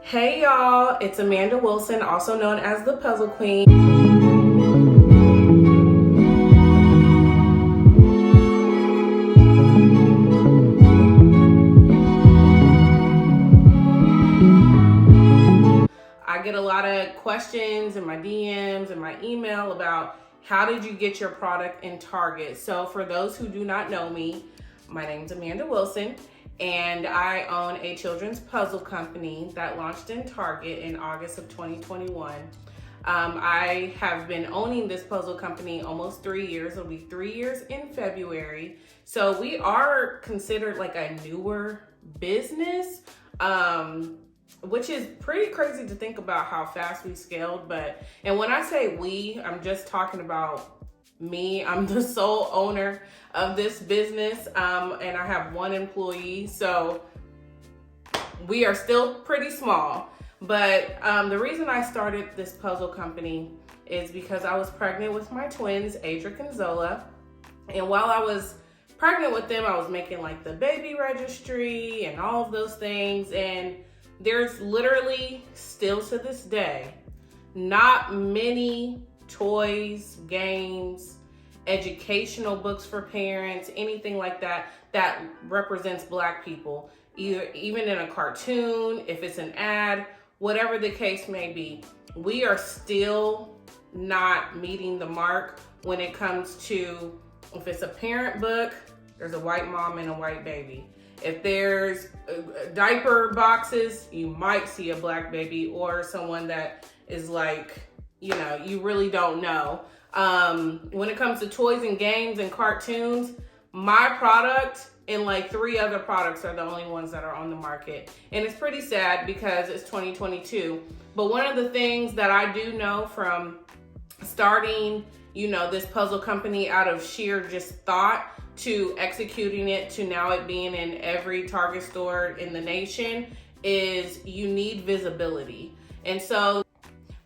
Hey y'all, it's Amanda Wilson, also known as the Puzzle Queen. I get a lot of questions in my DMs and my email about how did you get your product in Target. So for those who do not know me, my name's Amanda Wilson, and I own a children's puzzle company that launched in Target in August of 2021. I have been owning this puzzle company almost 3 years. It'll be 3 years in February. So we are considered like a newer business, which is pretty crazy to think about how fast we scaled. And when I say we, I'm just talking about me. I'm the sole owner of this business, and I have one employee, so we are still pretty small. But the reason I started this puzzle company is because I was pregnant with my twins, Adric and Zola, and while I was pregnant with them, I was making like the baby registry and all of those things, and there's literally still to this day not many toys, games, educational books for parents, anything like that that represents Black people, even in a cartoon, if it's an ad, whatever the case may be. We are still not meeting the mark when it comes to, if it's a parent book, there's a white mom and a white baby. If there's diaper boxes, you might see a Black baby or someone that is like, you really don't know. When it comes to toys and games and cartoons, my product and like 3 other products are the only ones that are on the market. And it's pretty sad because it's 2022. But one of the things that I do know from starting, this puzzle company out of sheer just thought to executing it to now it being in every Target store in the nation is you need visibility. And so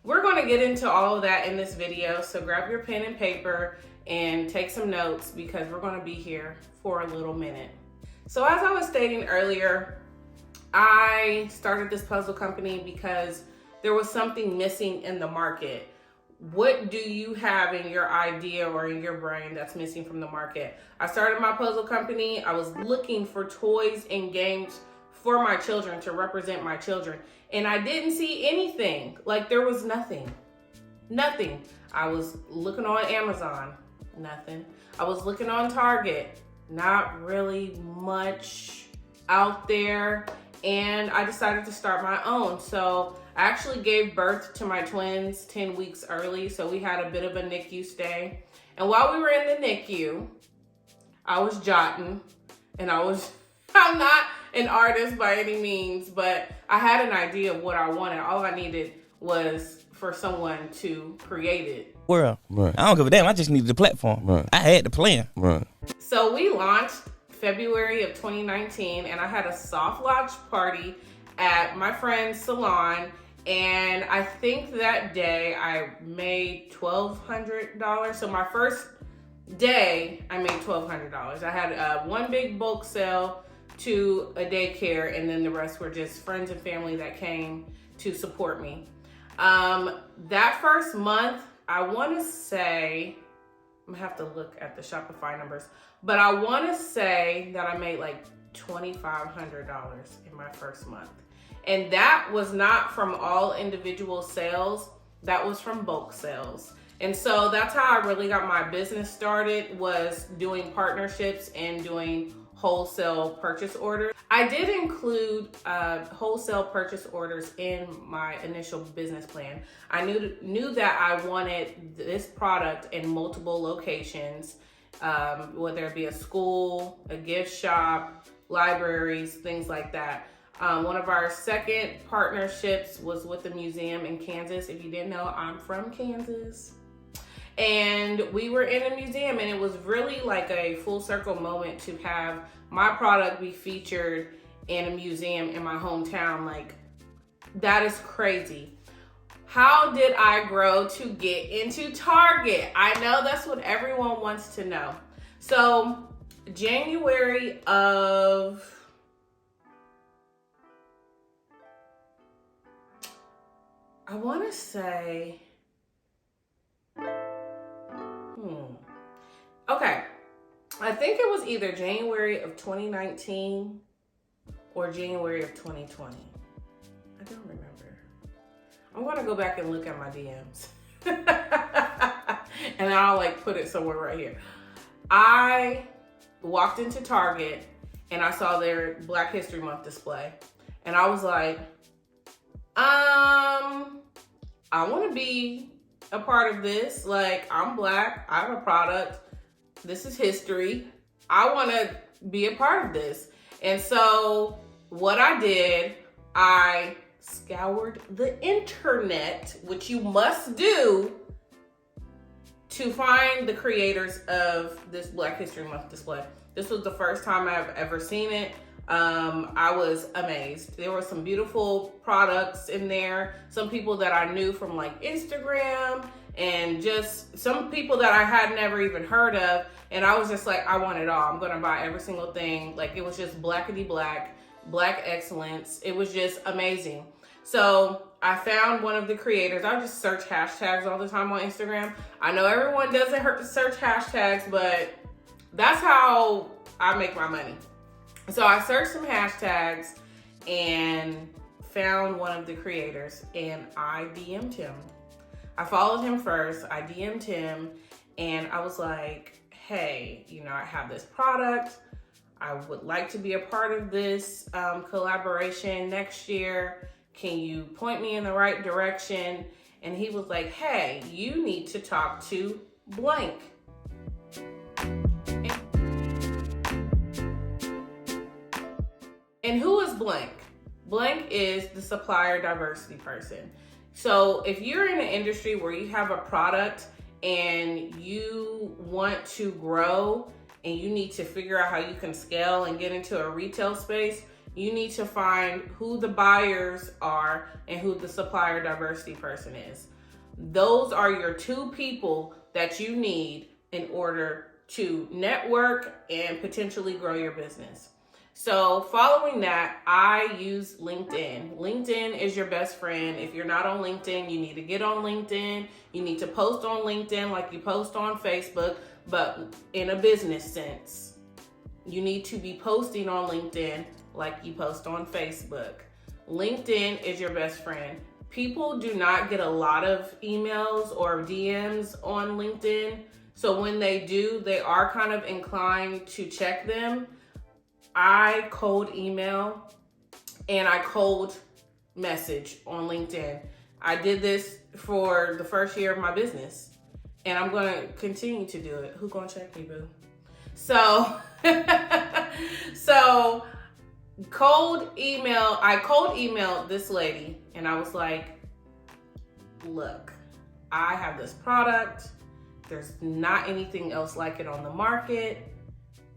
we're going to get into all of that in this video. So grab your pen and paper and take some notes because we're going to be here for a little minute. So as I was stating earlier, I started this puzzle company because there was something missing in the market. What do you have in your idea or in your brain that's missing from the market? I started my puzzle company. I was looking for toys and games for my children to represent my children. And I didn't see anything. Like there was nothing. I was looking on Amazon, nothing. I was looking on Target, not really much out there. And I decided to start my own. So I actually gave birth to my twins 10 weeks early. So we had a bit of a NICU stay. And while we were in the NICU, I was jotting, and I'm not an artist by any means, but I had an idea of what I wanted. All I needed was for someone to create it. World. Right. I don't give a damn. I just needed the platform. Right. I had the plan. Right. So we launched February of 2019, and I had a soft launch party at my friend's salon. And I think that day I made $1,200. So my first day, I made $1,200. I had one big bulk sale to a daycare, and then the rest were just friends and family that came to support me. That first month, I want to say, I'm gonna have to look at the Shopify numbers, but I want to say that I made like $2,500 in my first month. And that was not from all individual sales, that was from bulk sales. And so that's how I really got my business started, was doing partnerships and doing wholesale purchase orders. I did include wholesale purchase orders in my initial business plan. I knew that I wanted this product in multiple locations, whether it be a school, a gift shop, libraries, things like that. One of our second partnerships was with the museum in Kansas. If you didn't know, I'm from Kansas. And we were in a museum, and it was really like a full circle moment to have my product be featured in a museum in my hometown. Like, that is crazy. How did I grow to get into Target? I know that's what everyone wants to know. So January of I want to say, okay. I think it was either January of 2019 or January of 2020. I don't remember. I'm going to go back and look at my DMs. And I'll like put it somewhere right here. I walked into Target and I saw their Black History Month display. And I was like, I want to be a part of this. Like, I'm Black. I have a product. This is history. I want to be a part of this. And so what I did, I scoured the internet, which you must do, to find the creators of this Black History Month display. This was the first time I've ever seen it. I was amazed. There were some beautiful products in there. Some people that I knew from like Instagram and just some people that I had never even heard of. And I was just like, I want it all. I'm going to buy every single thing. Like, it was just blackity black, Black excellence. It was just amazing. So I found one of the creators. I just search hashtags all the time on Instagram. I know everyone doesn't search hashtags, but that's how I make my money. So I searched some hashtags and found one of the creators, and I DM'd him. I followed him first. I DM'd him and I was like, hey, I have this product. I would like to be a part of this collaboration next year. Can you point me in the right direction? And he was like, hey, you need to talk to blank. And who is blank? Blank is the supplier diversity person. So if you're in an industry where you have a product and you want to grow and you need to figure out how you can scale and get into a retail space, you need to find who the buyers are and who the supplier diversity person is. Those are your two people that you need in order to network and potentially grow your business. So following that, I use LinkedIn. LinkedIn is your best friend. If you're not on LinkedIn, you need to get on LinkedIn. You need to post on LinkedIn like you post on Facebook, but in a business sense. You need to be posting on LinkedIn like you post on Facebook. LinkedIn is your best friend. People do not get a lot of emails or DMs on LinkedIn. So when they do, they are kind of inclined to check them. I cold email and I cold message on LinkedIn. I did this for the first year of my business and I'm going to continue to do it. Who going to check me, boo? So, I cold emailed this lady and I was like, look, I have this product. There's not anything else like it on the market.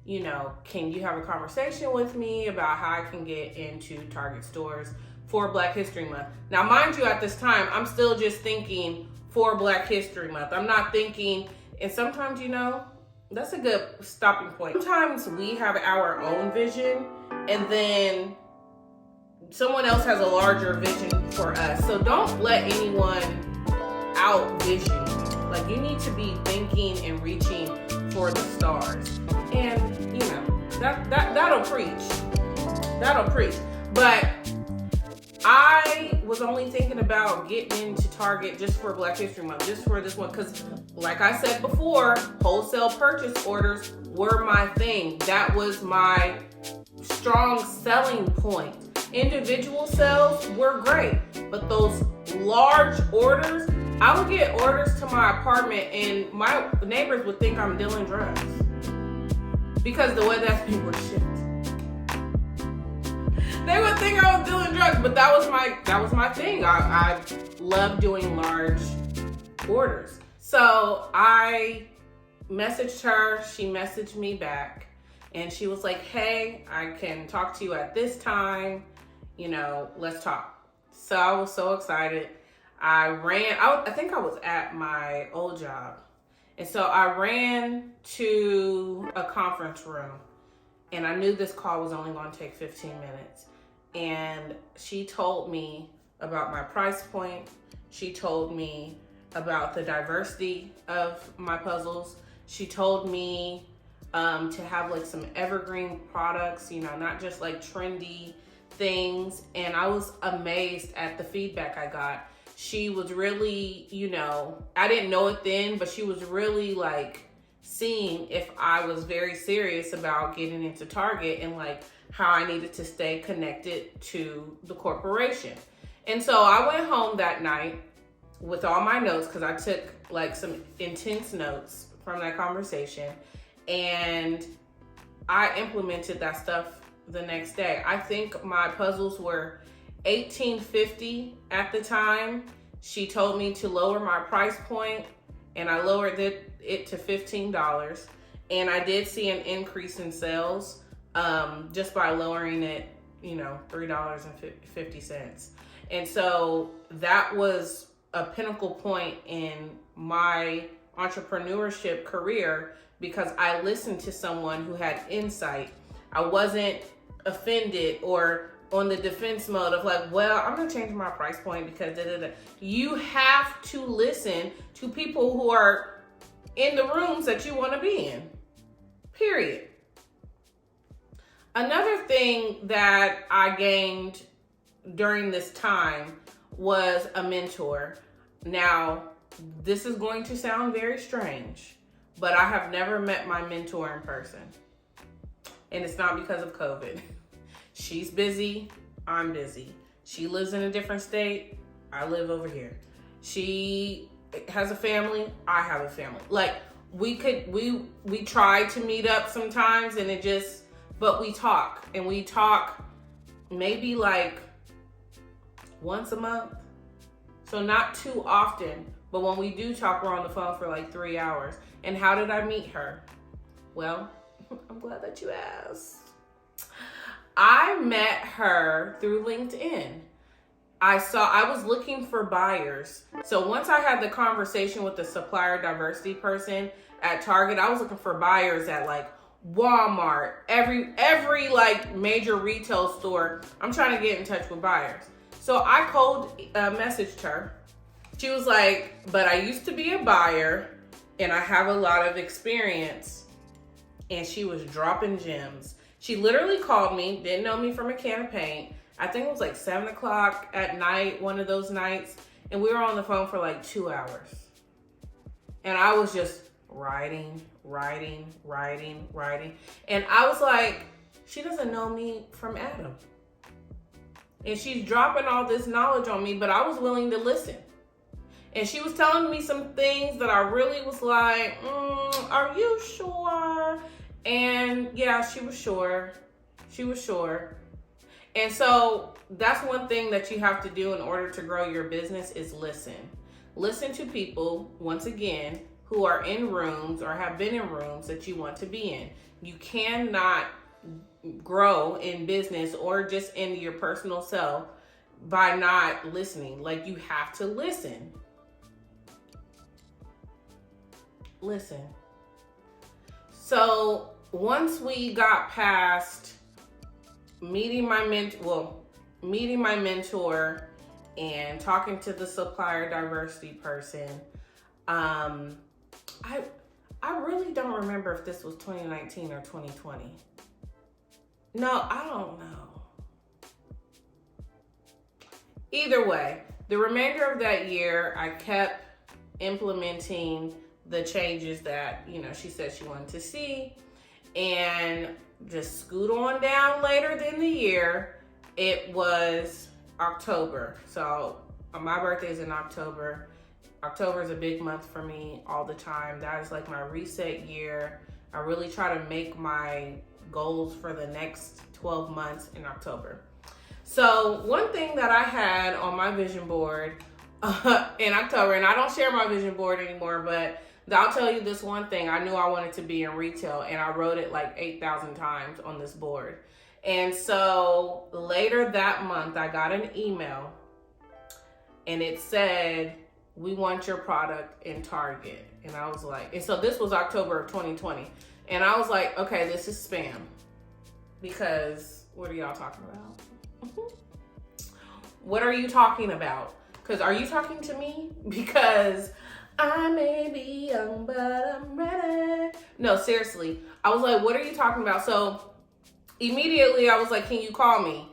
Can you have a conversation with me about how I can get into Target stores for Black History Month? Now, mind you, at this time, I'm still just thinking for Black History Month. I'm not thinking, and sometimes, that's a good stopping point. Sometimes we have our own vision and then someone else has a larger vision for us. So don't let anyone out vision you. Like, you need to be thinking and reaching for the stars. And that'll preach. But I was only thinking about getting into Target just for Black History Month, just for this one, because like I said before, wholesale purchase orders were my thing. That was my strong selling point. Individual sales were great, but those large orders, I would get orders to my apartment and my neighbors would think I'm dealing drugs because the way that things were shipped. They would think I was dealing drugs, but that was my thing. I love doing large orders. So I messaged her, she messaged me back, and she was like, hey, I can talk to you at this time, let's talk. So I was so excited. I think I was at my old job. And so I ran to a conference room and I knew this call was only going to take 15 minutes. And she told me about my price point. She told me about the diversity of my puzzles. She told me to have like some evergreen products, not just like trendy things. And I was amazed at the feedback I got. She was really, I didn't know it then, but she was really like seeing if I was very serious about getting into Target and like how I needed to stay connected to the corporation. And so I went home that night with all my notes, because I took like some intense notes from that conversation, and I implemented that stuff the next day. I think my puzzles were $18.50 at the time. She told me to lower my price point, and I lowered it to $15. And I did see an increase in sales just by lowering it, $3.50. And so that was a pinnacle point in my entrepreneurship career, because I listened to someone who had insight. I wasn't offended or on the defense mode of like, well, I'm gonna change my price point because You have to listen to people who are in the rooms that you want to be in, period. Another thing that I gained during this time was a mentor. Now, this is going to sound very strange, but I have never met my mentor in person. And it's not because of COVID. She's busy, I'm busy. She lives in a different state, I live over here. She has a family, I have a family. Like, we try to meet up sometimes, and but we talk, and we talk maybe like once a month. So not too often, but when we do talk, we're on the phone for like 3 hours. And how did I meet her? Well, I'm glad that you asked. I met her through LinkedIn. I was looking for buyers. So once I had the conversation with the supplier diversity person at Target, I was looking for buyers at like Walmart, every like major retail store. I'm trying to get in touch with buyers. So I cold messaged her. She was like, but I used to be a buyer and I have a lot of experience. And she was dropping gems. She literally called me, didn't know me from a can of paint. I think it was like 7 o'clock at night, one of those nights. And we were on the phone for like 2 hours. And I was just writing. And I was like, she doesn't know me from Adam. And she's dropping all this knowledge on me, but I was willing to listen. And she was telling me some things that I really was like, are you sure? And yeah, she was sure. And so that's one thing that you have to do in order to grow your business is listen. Listen to people, once again, who are in rooms or have been in rooms that you want to be in. You cannot grow in business or just in your personal self by not listening. Like, you have to listen. So once we got past meeting my mentor and talking to the supplier diversity person, I really don't remember if this was 2019 or 2020. No, I don't know. Either way, the remainder of that year, I kept implementing the changes that, she said she wanted to see. And just scoot on down later in the year, it was October. So my birthday is in October. October is a big month for me all the time. That is like my reset year. I really try to make my goals for the next 12 months in October. So one thing that I had on my vision board in October, and I don't share my vision board anymore, but I'll tell you this one thing. I knew I wanted to be in retail, and I wrote it like 8,000 times on this board. And so later that month, I got an email, and it said, we want your product in Target. And I was like, and so this was October of 2020. And I was like, okay, this is spam. Because what are y'all talking about? What are you talking about? Because are you talking to me? Because I may be young, but I'm ready. No, seriously. I was like, what are you talking about? So immediately I was like, can you call me?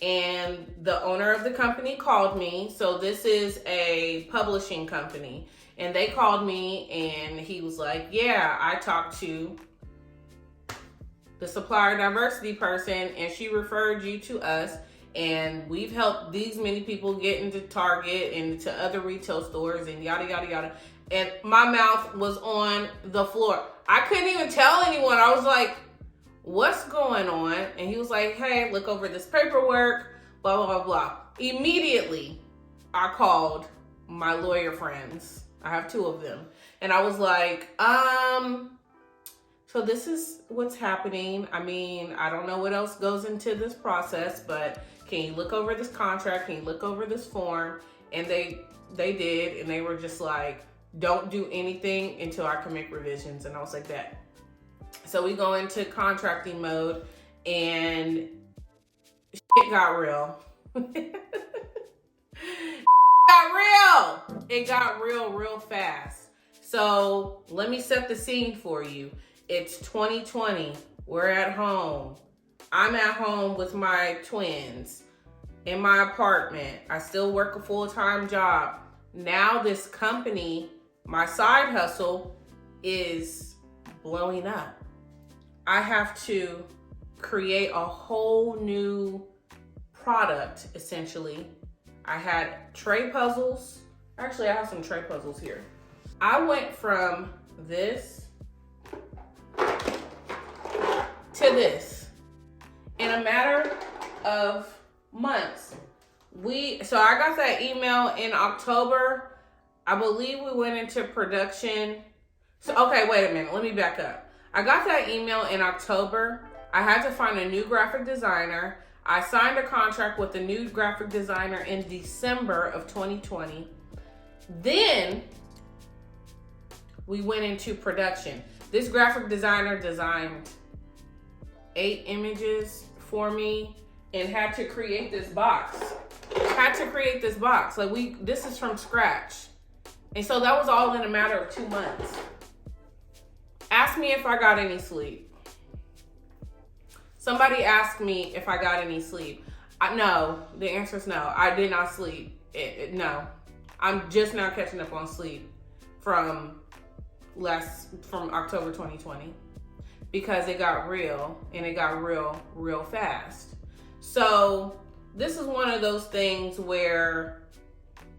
And the owner of the company called me. So this is a publishing company. And they called me and he was like, yeah, I talked to the supplier diversity person and she referred you to us. And we've helped these many people get into Target and to other retail stores and yada, yada, yada. And my mouth was on the floor. I couldn't even tell anyone. I was like, what's going on? And he was like, hey, look over this paperwork, blah, blah, blah, blah. Immediately, I called my lawyer friends. I have 2 of them. And I was like, so this is what's happening. I mean, I don't know what else goes into this process, but can you look over this contract? Can you look over this form? And they did, and they were just like, don't do anything until I can make revisions. And I was like, that. So we go into contracting mode, and shit got real. It got real fast. So let me set the scene for you. It's 2020. We're at home. I'm at home with my twins in my apartment. I still work a full-time job. Now this company, my side hustle, is blowing up. I have to create a whole new product, essentially. I had tray puzzles. Actually, I have some tray puzzles here. I went from this to this in a matter of months. So I got that email in October. I believe we went into production. So, okay, wait a minute. Let me back up. I got that email in October. I had to find a new graphic designer. I signed a contract with the new graphic designer in December of 2020. Then we went into production. This graphic designer designed 8 images for me and had to create this box. Like this is from scratch. And so that was all in a matter of 2 months. Ask me if I got any sleep. Somebody asked me if I got any sleep. No, the answer is no. I did not sleep. No. I'm just now catching up on sleep from October 2020 because it got real, and it got real fast. So this is one of those things where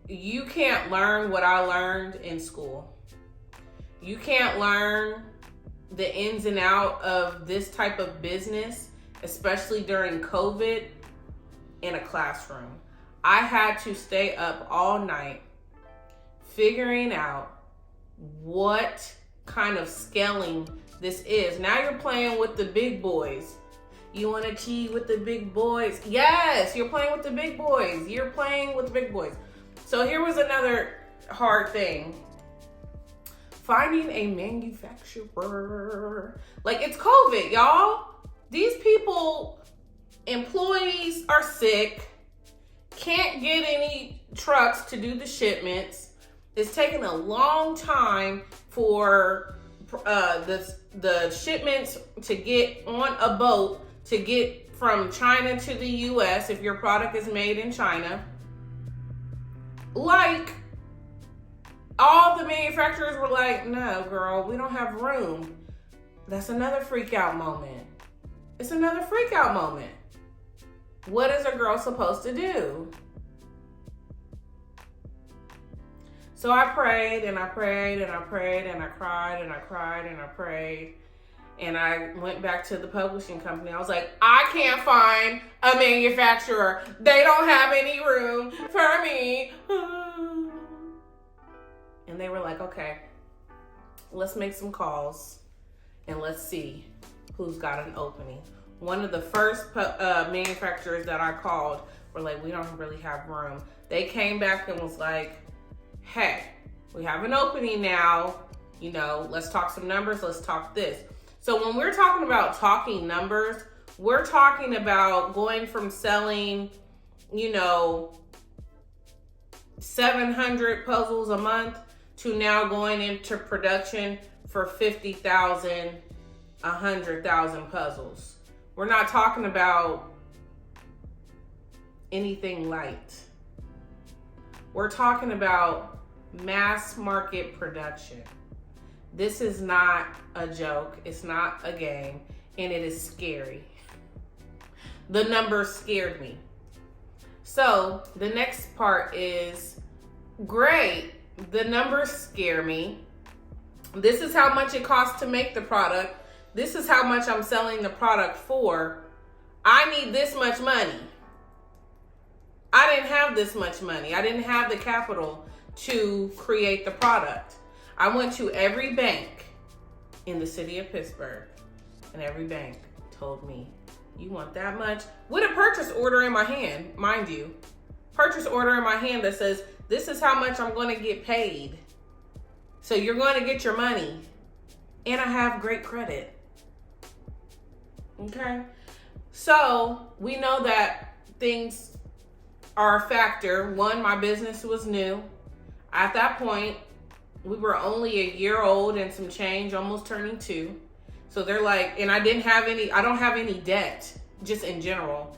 you can't learn what I learned in school. You can't learn the ins and out of this type of business, especially during COVID, in a classroom. I had to stay up all night figuring out what kind of scaling this is. Now you're playing with the big boys. You want to cheat with the big boys? Yes, you're playing with the big boys. You're playing with the big boys. So here was another hard thing. Finding a manufacturer. Like, it's COVID, y'all. These people, employees are sick, can't get any trucks to do the shipments. It's taking a long time for the shipments to get on a boat to get from China to the US if your product is made in China. Like, all the manufacturers were like, no, girl, we don't have room. That's another freak out moment. It's another freak out moment. What is a girl supposed to do? So I prayed and I prayed and I prayed and I cried and I cried and I prayed. And I went back to the publishing company. I was like, I can't find a manufacturer. They don't have any room for me. And they were like, okay, let's make some calls and let's see who's got an opening. One of the first manufacturers that I called were like, we don't really have room. They came back and was like, hey, we have an opening now. You know, let's talk some numbers. Let's talk this. So when we're talking about talking numbers, we're talking about going from selling, you know, 700 puzzles a month to now going into production for 50,000, 100,000 puzzles. We're not talking about anything light. We're talking about mass market production. This is not a joke. It's not a game, and it is scary. The numbers scared me. So the next part is, great, the numbers scare me. This is how much it costs to make the product. This is how much I'm selling the product for. I need this much money. I didn't have this much money. I didn't have the capital to create the product. I went to every bank in the city of Pittsburgh, and every bank told me, you want that much? With a purchase order in my hand, mind you. Purchase order in my hand that says, this is how much I'm going to get paid. So you're going to get your money. And I have great credit. Okay? So we know that things are a factor. One, my business was new. At that point, we were only a year old and some change, almost turning 2. So they're like, and I don't have any debt, just in general.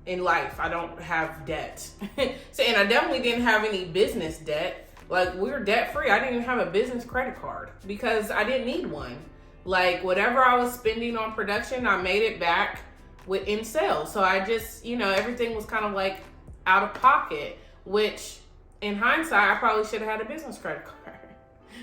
In life, I don't have debt. So, and I definitely didn't have any business debt. Like, we were debt free. I didn't even have a business credit card because I didn't need one. Like, whatever I was spending on production, I made it back in sales. So I just, everything was kind of like out of pocket, which in hindsight, I probably should have had a business credit card.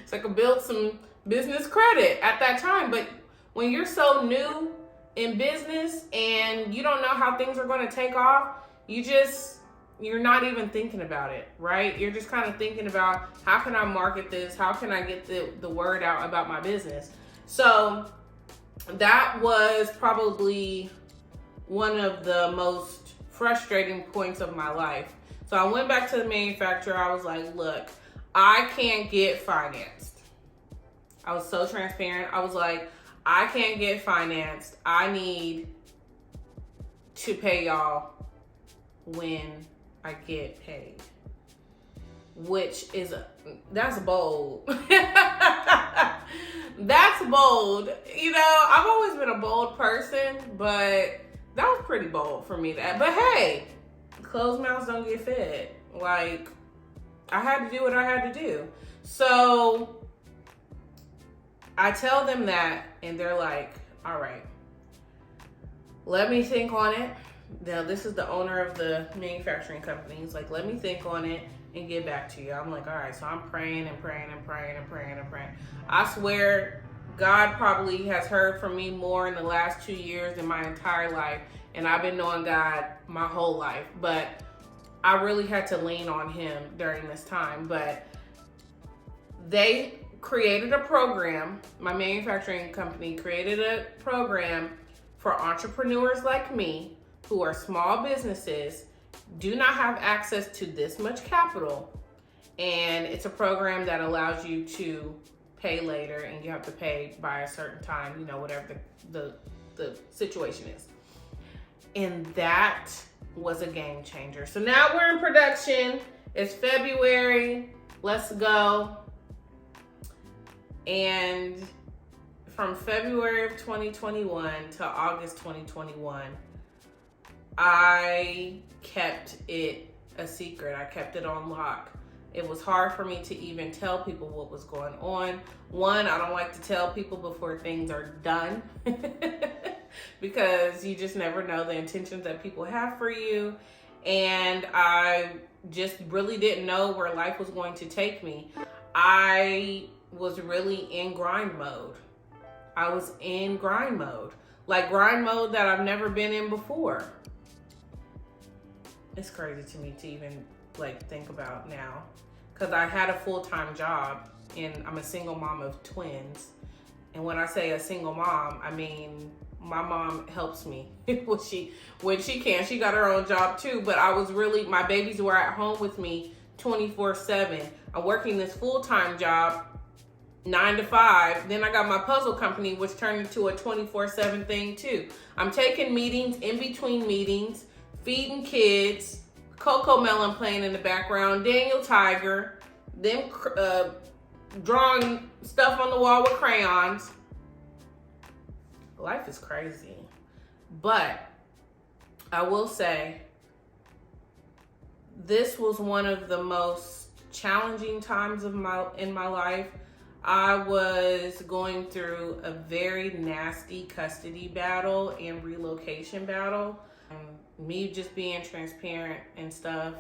So I could build some business credit at that time. But when you're so new in business and you don't know how things are going to take off, you're not even thinking about it, right? You're just kind of thinking about, how can I market this? How can I get the word out about my business? So that was probably one of the most frustrating points of my life. So I went back to the manufacturer. I was like, look, I can't get financed. I was so transparent. I was like, I can't get financed. I need to pay y'all when I get paid. That's bold. That's bold. I've always been a bold person, but that was pretty bold for me. But hey, closed mouths don't get fed. Like, I had to do what I had to do. So I tell them that, and they're like, all right, let me think on it. Now, this is the owner of the manufacturing company. He's like, let me think on it and get back to you. I'm like, all right. So I'm praying and praying and praying and praying and praying. I swear, God probably has heard from me more in the last 2 years than my entire life. And I've been knowing God my whole life. But I really had to lean on him during this time. But they created a program. My manufacturing company created a program for entrepreneurs like me who are small businesses, do not have access to this much capital. And it's a program that allows you to pay later, and you have to pay by a certain time, whatever the situation is. And that was a game changer. So now we're in production. It's February. Let's go. And from February of 2021 to August 2021, I kept it a secret. I kept it on lock. It was hard for me to even tell people what was going on. One, I don't like to tell people before things are done because you just never know the intentions that people have for you. And I just really didn't know where life was going to take me. I was really in grind mode. Like grind mode that I've never been in before. It's crazy to me to even think about now, because I had a full-time job and I'm a single mom of twins. And when I say a single mom, I mean my mom helps me when she can. She got her own job too, but my babies were at home with me 24/7. I'm working this full-time job 9 to 5. Then I got my puzzle company, which turned into a 24/7 thing too. I'm taking meetings in between meetings, feeding kids, Coco Melon playing in the background, Daniel Tiger, them drawing stuff on the wall with crayons. Life is crazy. But I will say, this was one of the most challenging times in my life. I was going through a very nasty custody battle and relocation battle. Me just being transparent and stuff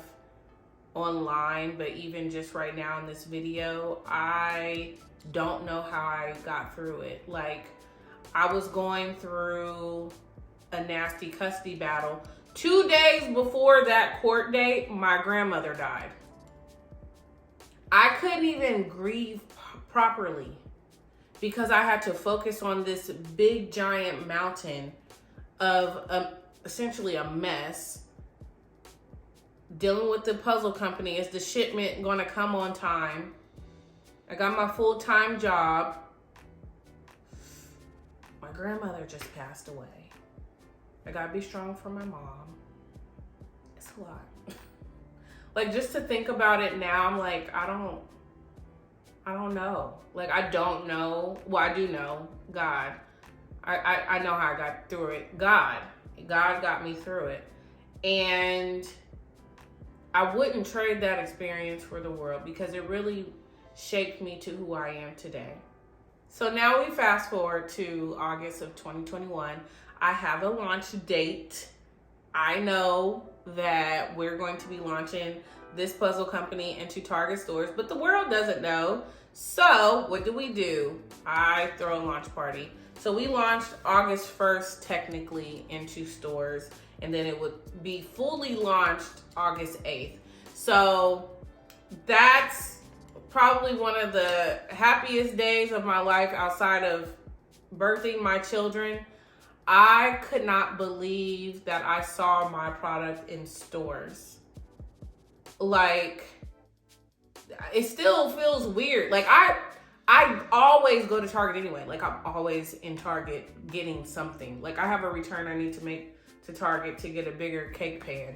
online, but even just right now in this video, I don't know how I got through it. Like, I was going through a nasty custody battle. 2 days before that court date, my grandmother died. I couldn't even grieve properly because I had to focus on this big giant mountain of essentially a mess. Dealing with the puzzle company. Is the shipment gonna come on time? I got my full-time job. My grandmother just passed away. I gotta be strong for my mom. It's a lot. Like, just to think about it now, I'm like, I don't know. Like, I don't know. Well, I do know. God. I know how I got through it. God got me through it. And I wouldn't trade that experience for the world because it really shaped me to who I am today. So now we fast forward to August of 2021. I have a launch date. I know that we're going to be launching this puzzle company into Target stores, but the world doesn't know. So what do? I throw a launch party. So we launched August 1st technically into stores, and then it would be fully launched August 8th. So that's probably one of the happiest days of my life outside of birthing my children. I could not believe that I saw my product in stores. Like, it still feels weird. Like, I always go to Target anyway. Like, I'm always in Target getting something. Like, I have a return I need to make to Target to get a bigger cake pan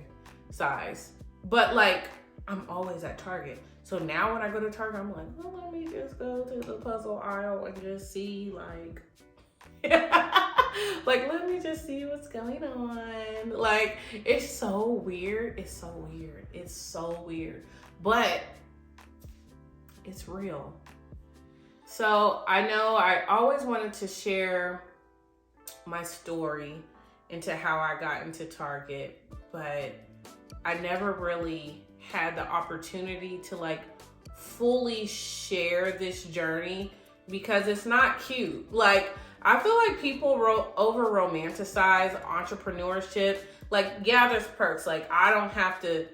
size. But, like, I'm always at Target. So now when I go to Target, I'm like, well, let me just go to the puzzle aisle and just see, like, like, let me just see what's going on. Like, it's so weird. It's so weird. It's so weird. But it's real. So I know I always wanted to share my story into how I got into Target, but I never really had the opportunity to like fully share this journey because it's not cute. Like, I feel like people over romanticize entrepreneurship. Like, yeah, there's perks. Like, I don't have to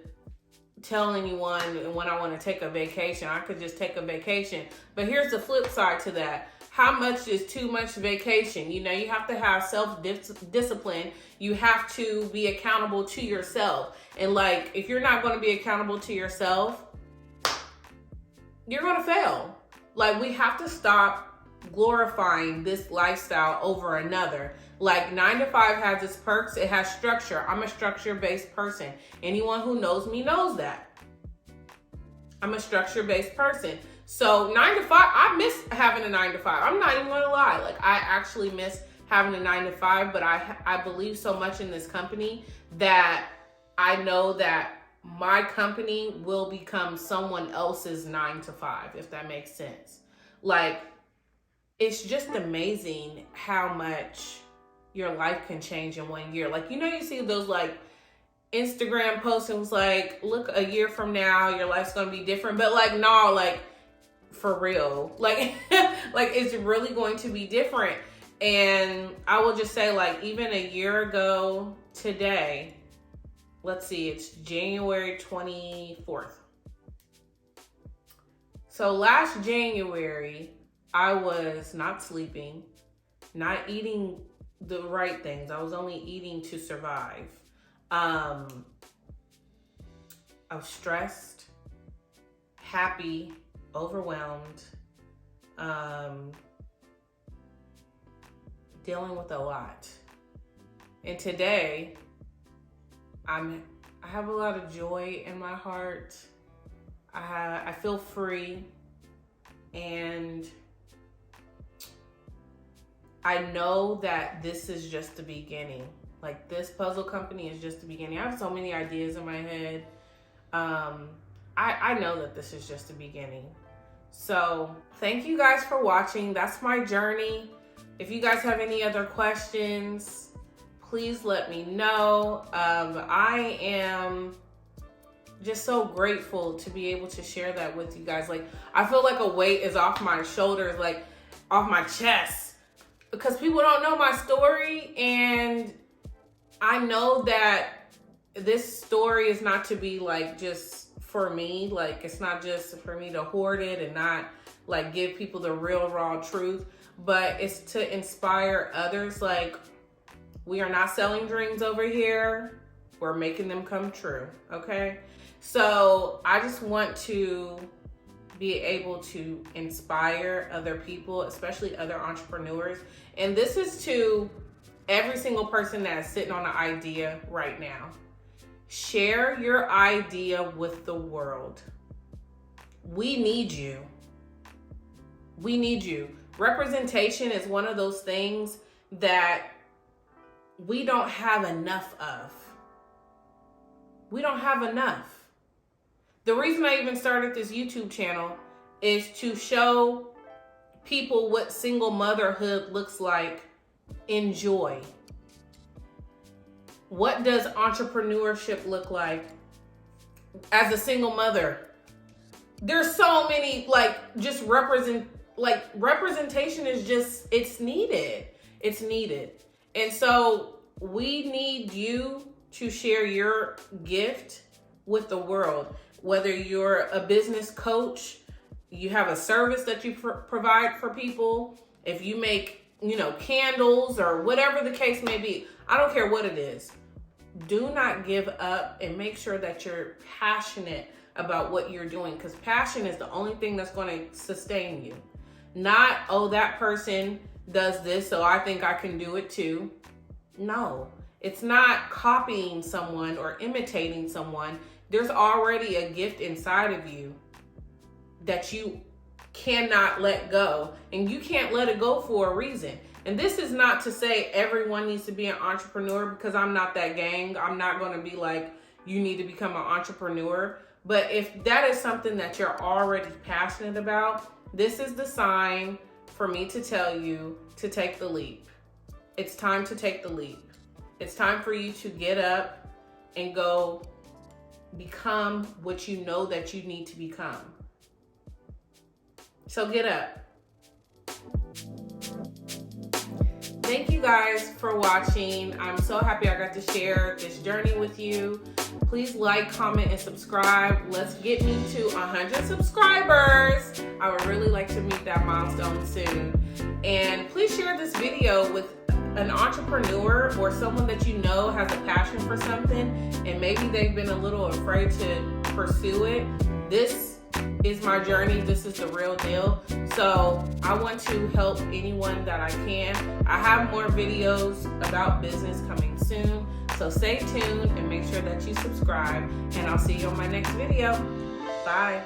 tell anyone when I want to take a vacation. I could just take a vacation. But here's the flip side to that. How much is too much vacation? You know, you have to have self-discipline. You have to be accountable to yourself. And like, if you're not going to be accountable to yourself, you're going to fail. Like, we have to stop glorifying this lifestyle over another. Like, 9 to 5 has its perks. It has structure. I'm a structure-based person. Anyone who knows me knows that. I'm a structure-based person. So 9 to 5, I miss having a 9 to 5. I'm not even gonna lie. Like, I actually miss having a 9 to 5, but I believe so much in this company that I know that my company will become someone else's 9 to 5, if that makes sense. Like, it's just amazing how much your life can change in 1 year. Like, you know, you see those like Instagram posts and was like, look, a year from now, your life's gonna be different. But like, no, like, for real. Like, like, it's really going to be different. And I will just say, like, even a year ago today, let's see, it's January 24th. So last January, I was not sleeping, not eating the right things. I was only eating to survive. I was stressed, happy, overwhelmed, dealing with a lot. And today, I'm I have a lot of joy in my heart. I feel free, and I know that this is just the beginning. Like, this puzzle company is just the beginning. I have so many ideas in my head. I know that this is just the beginning. So thank you guys for watching. That's my journey. If you guys have any other questions, please let me know. I am just so grateful to be able to share that with you guys. Like, I feel like a weight is off my shoulders, like off my chest, because people don't know my story. And I know that this story is not to be like just for me. Like, it's not just for me to hoard it and not like give people the real raw truth, but it's to inspire others. Like, we are not selling dreams over here. We're making them come true, okay? So I just want to be able to inspire other people, especially other entrepreneurs. And this is to every single person that is sitting on an idea right now. Share your idea with the world. We need you. We need you. Representation is one of those things that we don't have enough of. We don't have enough. The reason I even started this YouTube channel is to show people what single motherhood looks like in joy. What does entrepreneurship look like as a single mother? There's so many, representation is just, it's needed. It's needed. And so we need you to share your gift with the world. Whether you're a business coach, you have a service that you provide for people, if you make, candles or whatever the case may be, I don't care what it is. Do not give up, and make sure that you're passionate about what you're doing, because passion is the only thing that's going to sustain you. Not, oh, that person does this, so I think I can do it too. No, it's not copying someone or imitating someone. There's already a gift inside of you that you cannot let go, and you can't let it go for a reason. And this is not to say everyone needs to be an entrepreneur, because I'm not that gang. I'm not going to be like, you need to become an entrepreneur. But if that is something that you're already passionate about, this is the sign for me to tell you to take the leap. It's time to take the leap. It's time for you to get up and go become what you know that you need to become. So get up. Thank you guys for watching. I'm so happy I got to share this journey with you. Please like, comment, and subscribe. Let's get me to 100 subscribers. I would really like to meet that milestone soon. And please share this video with an entrepreneur or someone that you know has a passion for something, and maybe they've been a little afraid to pursue it. This is my journey. This is the real deal. So I want to help anyone that I can. I have more videos about business coming soon. So stay tuned and make sure that you subscribe, and I'll see you on my next video. Bye.